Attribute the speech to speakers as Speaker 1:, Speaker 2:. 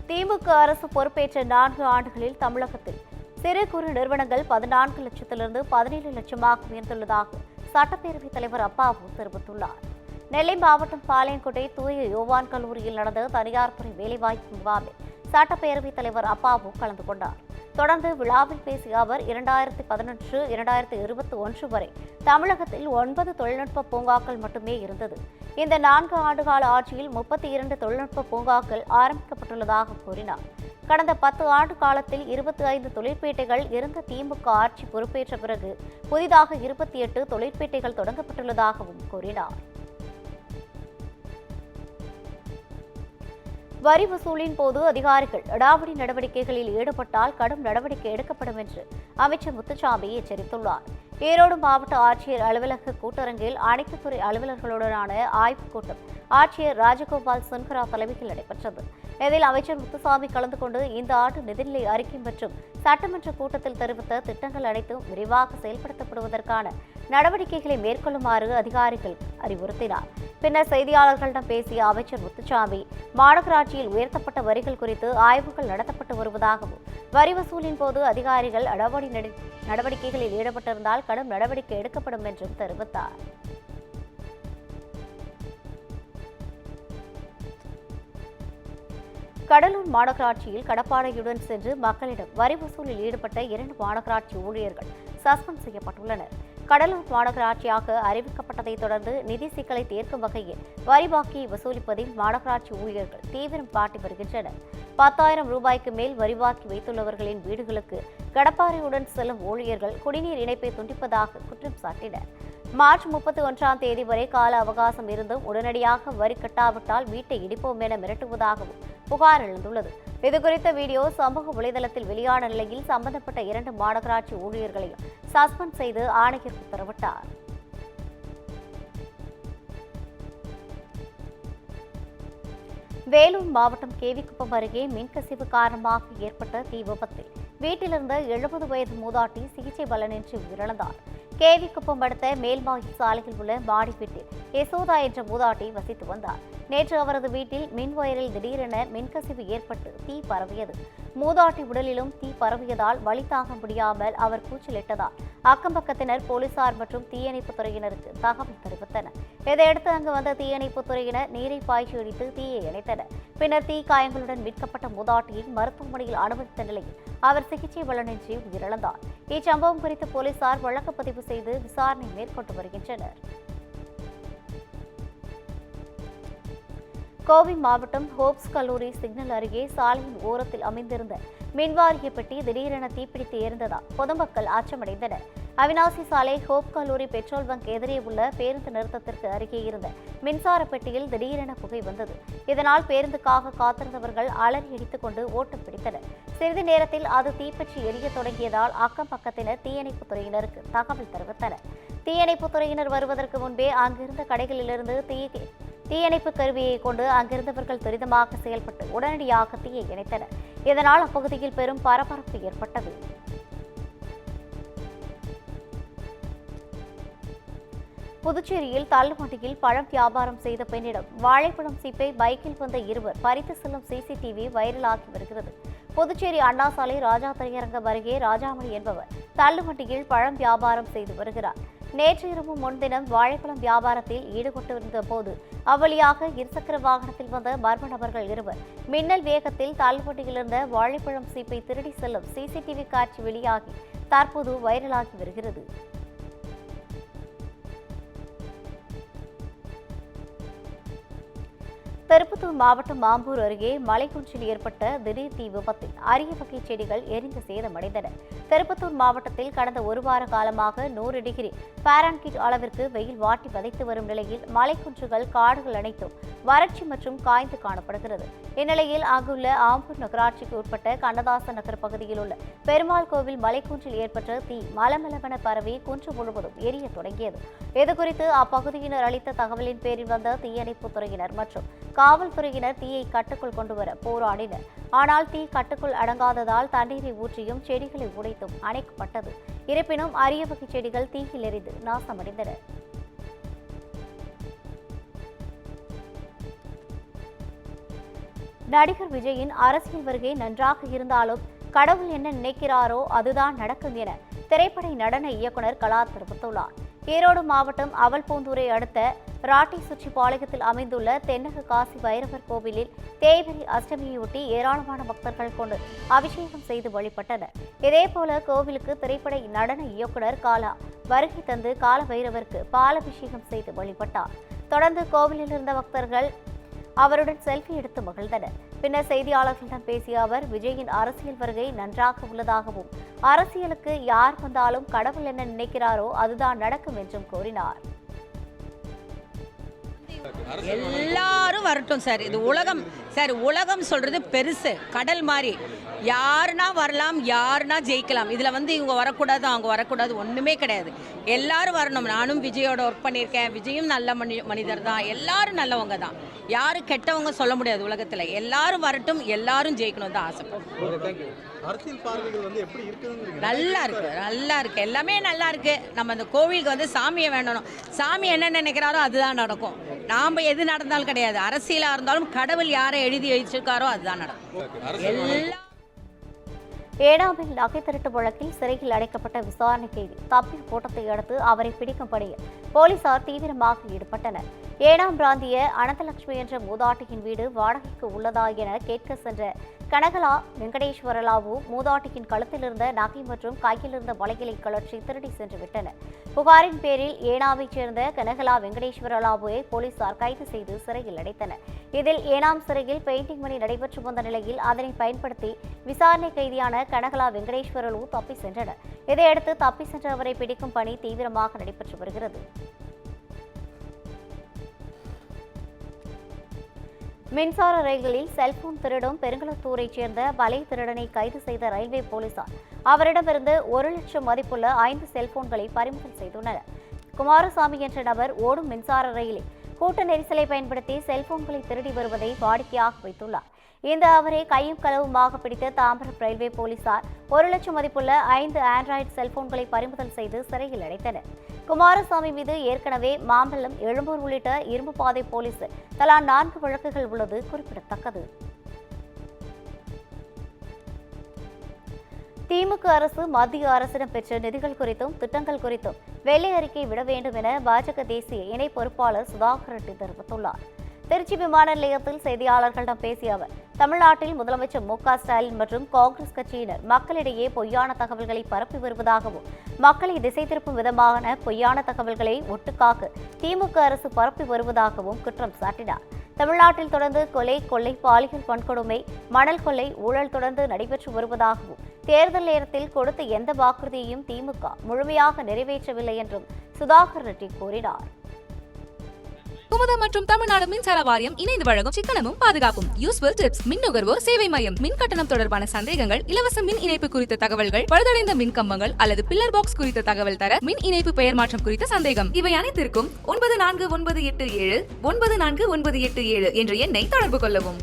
Speaker 1: திமுக அரசு பொறுப்பேற்ற 4 ஆண்டுகளில் தமிழகத்தில் சிறு குறு நிறுவனங்கள் 14 லட்சத்திலிருந்து 17 லட்சமாக உயர்ந்துள்ளதாக சட்டப்பேரவைத் தலைவர் அப்பாவு தெரிவித்துள்ளார். நெல்லை மாவட்டம் பாளையங்கோட்டை தூய யோவான் கல்லூரியில் நடந்த தனியார் துறை வேலைவாய்ப்பு முகாமில் சட்டப்பேரவைத் தலைவர் அப்பாவு கலந்து கொண்டார். தொடர்ந்து விழாவில் பேசிய அவர் 2011, 2021 வரை தமிழகத்தில் 9 தொழில்நுட்ப பூங்காக்கள் மட்டுமே இருந்தது. இந்த 4 ஆண்டுகால ஆட்சியில் 32 தொழில்நுட்ப பூங்காக்கள் ஆரம்பிக்கப்பட்டுள்ளதாக கூறினார். கடந்த 10 ஆண்டு காலத்தில் 25 தொழிற்பேட்டைகள் இருந்த திமுக ஆட்சி பொறுப்பேற்ற பிறகு புதிதாக 28 தொழிற்பேட்டைகள் தொடங்கப்பட்டுள்ளதாகவும் கூறினார். வரி வசூலின் போது அதிகாரிகள் அடாவடி நடவடிக்கைகளில் ஈடுபட்டால் கடும் நடவடிக்கை எடுக்கப்படும் என்று அமைச்சர் முத்துசாமி எச்சரித்துள்ளார். ஈரோடு மாவட்ட ஆட்சியர் அலுவலக கூட்டரங்கில் அனைத்து துறை அலுவலர்களுடனான ஆய்வுக் கூட்டம் ஆட்சியர் ராஜகோபால் சுன்கரா தலைமையில் நடைபெற்றது. இதில் அமைச்சர் முத்துசாமி கலந்து கொண்டு இந்த ஆண்டு நிதிநிலை அறிக்கை மற்றும் சட்டமன்ற கூட்டத்தில் தெரிவித்த திட்டங்கள் அனைத்தும் விரைவாக செயல்படுத்தப்படுவதற்கான நடவடிக்கைகளை மேற்கொள்ளுமாறு அதிகாரிகள் அறிவுறுத்தினார். பின்னர் செய்தியாளர்களிடம் பேசிய அமைச்சர் முத்துசாமி மாநகராட்சியில் உயர்த்தப்பட்ட வரிகள் குறித்து ஆய்வுகள் நடத்தப்பட்டு வருவதாகவும் வரி வசூலின் போது அதிகாரிகள் அடாவடி நடவடிக்கைகளில் ஈடுபட்டிருந்தால் கடும் நடவடிக்கை எடுக்கப்படும் என்றும் தெரிவித்தார். கடலூர் மாநகராட்சியில் கடப்பாடையுடன் சென்று மக்களிடம் வரி வசூலில் ஈடுபட்ட 2 மாநகராட்சி ஊழியர்கள் சஸ்பெண்ட் செய்யப்பட்டுள்ளனர். கடலூர் மாநகராட்சியாக அறிவிக்கப்பட்டதைத் தொடர்ந்து நிதி சிக்கலை தீர்க்கும் வகையில் வரி பாக்கியை வசூலிப்பதில் மாநகராட்சி ஊழியர்கள் தீவிரம் காட்டி வருகின்றனர். 10,000 ரூபாய்க்கு மேல் வரி பாக்கி வைத்துள்ளவர்களின் வீடுகளுக்கு கடப்பாறையுடன் செல்லும் ஊழியர்கள் குடிநீர் இணைப்பை துண்டிப்பதாக குற்றம் சாட்டினர். மார்ச் 31ஆம் தேதி வரை கால அவகாசம் இருந்தும் உடனடியாக வரி கட்டாவிட்டால் வீட்டை இடிப்போம் என மிரட்டுவதாகவும் புகார் எழுந்துள்ளது. இதுகுறித்த வீடியோ சமூக வலைதளத்தில் வெளியான நிலையில் சம்பந்தப்பட்ட 2 மாநகராட்சி ஊழியர்களையும் சஸ்பெண்ட் செய்து ஆணையர் உத்தரவிட்டார். வேலூர் மாவட்டம் கேவிக்குப்பம் அருகே மின்கசிவு காரணமாக ஏற்பட்ட தீ விபத்தில் வீட்டிலிருந்த 70 வயது மூதாட்டி சிகிச்சை பலனின்றி உயிரிழந்தார். கேவிக்குப்பம் அடுத்த மேல்மாயில் சாலையில் உள்ள மாடி வீட்டில் யசோதா என்ற மூதாட்டி வசித்து வந்தார். நேற்று அவரது வீட்டில் மின் வயரில் திடீரென மின்கசிவு ஏற்பட்டு தீ பரவியது. மூதாட்டி உடலிலும் தீ பரவியதால் வலி தாங்க முடியாமல் அவர் கூச்சலிட்டதால் அக்கம்பக்கத்தினர் போலீசார் மற்றும் தீயணைப்புத் துறையினருக்கு தகவல் தெரிவித்தனர். இதையடுத்து அங்கு வந்த தீயணைப்புத் துறையினர் நீரை பாய்ச்சி அடித்து தீயை அணைத்தனர். பின்னர் தீ காயங்களுடன் மீட்கப்பட்ட மூதாட்டியை மருத்துவமனையில் அனுமதித்த நிலையில் அவர் சிகிச்சை பலனின்றி உயிரிழந்தார். இச்சம்பவம் குறித்து போலீசார் வழக்கு பதிவு செய்து விசாரணை மேற்கொண்டு வருகின்றனர். கோவை மாவட்டம் ஹோப்ஸ் கல்லூரி சிக்னல் அருகே சாலையின் ஓரத்தில் அமைந்திருந்த மின்வாரிய பெட்டி திடீரென தீப்பிடித்து எரிந்ததால் பொதுமக்கள் அச்சமடைந்தனர். அவினாசி சாலை ஹோப் கல்லூரி பெட்ரோல் பங்க் எதிரே உள்ள பேருந்து நிறுத்தத்திற்கு அருகே இருந்த மின்சார பெட்டியில் திடீரென புகை வந்தது. இதனால் பேருந்துக்காக காத்திருந்தவர்கள் அலறி அடித்துக் கொண்டு ஓட்டம் பிடித்தனர். சிறிது நேரத்தில் அது தீப்பற்றி எரிய தொடங்கியதால் அக்கம் பக்கத்தினர் தீயணைப்புத் துறையினருக்கு தகவல் தெரிவித்தனர். தீயணைப்புத் துறையினர் வருவதற்கு முன்பே அங்கிருந்த கடைகளிலிருந்து தீயணைப்பு கருவியை கொண்டு அங்கிருந்தவர்கள் துரிதமாக செயல்பட்டு உடனடியாக தீயை இணைத்தனர். இதனால் அப்பகுதியில் பெரும் பரபரப்பு ஏற்பட்டது. புதுச்சேரியில் தள்ளுவண்டியில் பழம் வியாபாரம் செய்த பெண்ணிடம் வாழைப்பழம் சீப்பை பைக்கில் வந்த இருவர் பறித்து செல்லும் சிசிடிவி வைரலாகி வருகிறது. புதுச்சேரி அண்ணா சாலை ராஜா திரையரங்கம் அருகே ராஜாமணி என்பவர் தள்ளுவண்டியில் பழம் வியாபாரம் செய்து வருகிறார். நேற்று இரவு முன்தினம் வாழைப்பழம் வியாபாரத்தில் ஈடுபட்டிருந்த போது அவ்வழியாக இருசக்கர வாகனத்தில் வந்த மர்ம நபர்கள் இருவர் மின்னல் வேகத்தில் தள்ளுவண்டியில் இருந்த வாழைப்பழம் சீப்பை திருடி செல்லும் சிசிடிவி காட்சி வெளியாகி தற்போது வைரலாகி வருகிறது. திருப்பத்தூர் மாவட்டம் ஆம்பூர் அருகே மலைக்குன்றில் ஏற்பட்ட திடீர் தீ விபத்தில் அரிய வகை செடிகள் எரிந்து சேதமடைந்தன. திருப்பத்தூர் மாவட்டத்தில் கடந்த 1 வார காலமாக 100 டிகிரி பாரன்ஹீட் அளவிற்கு வெயில் வாட்டி வதைத்து வரும் நிலையில் மலைக்குன்றுகள், காடுகள் அனைத்தும் வறட்சி மற்றும் காய்ந்து காணப்படுகிறது. இந்நிலையில் அங்குள்ள ஆம்பூர் நகராட்சிக்கு உட்பட்ட கண்ணதாசன் நகர் பகுதியில் உள்ள பெருமாள் கோவில் மலைக்குன்றில் ஏற்பட்ட தீ மலமளவென பரவி குன்று முழுவதும் எரிய தொடங்கியது. இதுகுறித்து அப்பகுதியினர் அளித்த தகவலின் பேரில் வந்த தீயணைப்புத் துறையினர் மற்றும் காவல்துறையினர் தீயை கட்டுக்குள் கொண்டுவர போராடினர். ஆனால் தீ கட்டுக்குள் அடங்காததால் தண்ணீரை ஊற்றியும் செடிகளை உடைத்தும் அணைக்கப்பட்டது. இருப்பினும் அரிய வகை செடிகள் தீயில் எரிந்து நாசமடைந்தன. நடிகர் விஜயின் அரசியல் வருகை நன்றாக இருந்தாலும் கடவுள் என்ன நினைக்கிறாரோ அதுதான் நடக்கும் என திரைப்பட நடன இயக்குனர் கலா தெரிவித்துள்ளார். ஈரோடு மாவட்டம் அவல்பூந்தூரை அடுத்த ராட்டிசுச்சிபாளையத்தில் அமைந்துள்ள தென்னக காசி பைரவர் கோவிலில் தேய்பிறை அஷ்டமியொட்டி ஏராளமான பக்தர்கள் கொண்டு அபிஷேகம் செய்து வழிபட்டனர். இதேபோல கோவிலுக்கு திரைப்பட நடன இயக்குனர் காலா வருகை தந்து கால பைரவருக்கு பாலபிஷேகம் செய்து வழிபட்டார். தொடர்ந்து கோவிலில் இருந்த பக்தர்கள் அவருடன் செல்ஃபி எடுத்து மகிழ்ந்தனர். பின்னர் செய்தியாளர்களிடம் பேசிய அவர், விஜயின் அரசியல் வருகை நன்றாக உள்ளதாகவும் அரசியலுக்கு யார் வந்தாலும் கடவுள் என்ன நினைக்கிறாரோ அதுதான் நடக்கும் என்றும் கூறினார்.
Speaker 2: எல்லாரும் வரட்டும் சார். இது உலகம் சார். உலகம் சொல்றது பெருசு, கடல் மாதிரி. யாருன்னா வரலாம், யாருன்னா ஜெயிக்கலாம். இதில் இவங்க வரக்கூடாது, அவங்க வரக்கூடாது, ஒன்றுமே கிடையாது. எல்லாரும் வரணும். நானும் விஜயோட ஒர்க் பண்ணியிருக்கேன். விஜயும் நல்ல மனிதர் தான். எல்லாரும் நல்லவங்க தான். யாரும் கெட்டவங்க சொல்ல முடியாது உலகத்தில். எல்லாரும் வரட்டும், எல்லாரும் ஜெயிக்கணும் தான் ஆசைப்படுறோம்.
Speaker 3: அரசியல் பார்வைகள் எப்படி இருக்குதுன்னு
Speaker 2: நல்லா இருக்கு, நல்லா இருக்கு, எல்லாமே நல்லா இருக்கு. நம்ம அந்த கோவிலுக்கு சாமியை வேண்டணும். சாமி என்ன நினைக்கிறாரோ அதுதான் நடக்கும். நாம எது நடந்தாலும் கிடையாது. அரசியலா இருந்தாலும் கடவுள் யாரை எழுதி வச்சிருக்காரோ அதுதான் நடக்கும்.
Speaker 1: ஏனாமில் நகை திருட்டு வழக்கில் சிறையில் அடைக்கப்பட்ட விசாரணை கைதி தப்பி ஓட்டத்தை அடுத்து அவரை பிடிக்கும் பணியில் போலீசார் தீவிரமாக ஈடுபட்டனர். ஏனாம் பிராந்திய அனந்தலட்சுமி என்ற மூதாட்டியின் வீடு வாடகைக்கு உள்ளதா என கேட்க சென்ற கனகலா வெங்கடேஸ்வரலாவு மூதாட்டியின் கழுத்தில் இருந்த நகை மற்றும் கையில் இருந்த வளையலை கழற்றி திருடி சென்று விட்டனர். புகாரின் பேரில் ஏனாமைச் சேர்ந்த கனகலா வெங்கடேஸ்வரலாவுவை போலீசார் கைது செய்து சிறையில் அடைத்தனர். இதில் ஏனாம் சிறையில் பெயிண்டிங் பணி நடைபெற்று வந்த நிலையில் அதனை பயன்படுத்தி விசாரணை கைதியான கனகலா வெங்கடேஸ்வரலு தப்பி சென்றனர். இதையடுத்து தப்பி சென்ற அவரை பிடிக்கும் பணி தீவிரமாக நடைபெற்று வருகிறது. மின்சார ரயில்களில் செல்போன் திருடும் பெருங்களத்தூரைச் சேர்ந்த வலை திருடனை கைது செய்த ரயில்வே போலீசார் அவரிடமிருந்து 1 லட்சம் மதிப்புள்ள 5 செல்போன்களை பறிமுதல் செய்துள்ளனர். குமாரசாமி என்ற நபர் ஓடும் மின்சார ரயிலில் கூட்ட நெரிசலை பயன்படுத்தி செல்போன்களை திருடி வருவதை வாடிக்கையாக வைத்துள்ளார். இந்த அவரை கையும் களவுமாக பிடித்த தாம்பரம் ரயில்வே போலீசார் 1 லட்சம் மதிப்புள்ள 5 ஆண்ட்ராய்டு செல்போன்களை பறிமுதல் செய்து சிறையில் அடைத்தனர். குமாரசாமி மீது ஏற்கனவே மாம்பலம், எழும்பூர் உள்ளிட்ட இரும்புப்பாதை போலீஸ் தலா 4 வழக்குகள் உள்ளது குறிப்பிடத்தக்கது. திமுக அரசு மத்திய அரசிடம் பெற்ற நிதிகள் குறித்தும் திட்டங்கள் குறித்தும் வெள்ளை அறிக்கை விட வேண்டும் என பாஜக தேசிய இணை பொறுப்பாளர் சுதாகர் ரெட்டி தெரிவித்துள்ளார். திருச்சி விமான நிலையத்தில் செய்தியாளர்களிடம் பேசிய அவர், தமிழ்நாட்டில் முதலமைச்சர் மு.க.ஸ்டாலின் மற்றும் காங்கிரஸ் கட்சியினர் மக்களிடையே பொய்யான தகவல்களை பரப்பி வருவதாகவும் மக்களை திசை திருப்பும் விதமான பொய்யான தகவல்களை ஒட்டுக்காக திமுக அரசு பரப்பி வருவதாகவும் குற்றம் சாட்டினார். தமிழ்நாட்டில் தொடர்ந்து கொலை, கொள்ளை, பாலியல் வன்கொடுமை, மணல் கொள்ளை, ஊழல் தொடர்ந்து நடைபெற்று வருவதாகவும் தேர்தல் நேரத்தில் கொடுத்த எந்த வாக்குறுதியையும் திமுக முழுமையாக நிறைவேற்றவில்லை என்றும் சுதாகர் ரெட்டி கூறினார்.
Speaker 4: குமுதம் மற்றும் தமிழ்நாடு மின்சார வாரியம் இணைந்து வழங்கும் சிக்கனமும் பாதுகாப்பும் யூஸ்ஃபுல் டிப்ஸ். மின் நுகர்வோர் சேவை மையம். மின் கட்டணம் தொடர்பான சந்தேகங்கள், இலவச மின் இணைப்பு குறித்த தகவல்கள், பழுதடைந்த மின் கம்பங்கள் அல்லது பில்லர் பாக்ஸ் குறித்த தகவல் தர, மின் இணைப்பு பெயர் மாற்றம் குறித்த சந்தேகம், இவை அனைத்திற்கும் 9497 9497 என்ற எண்ணை தொடர்பு கொள்ளவும்.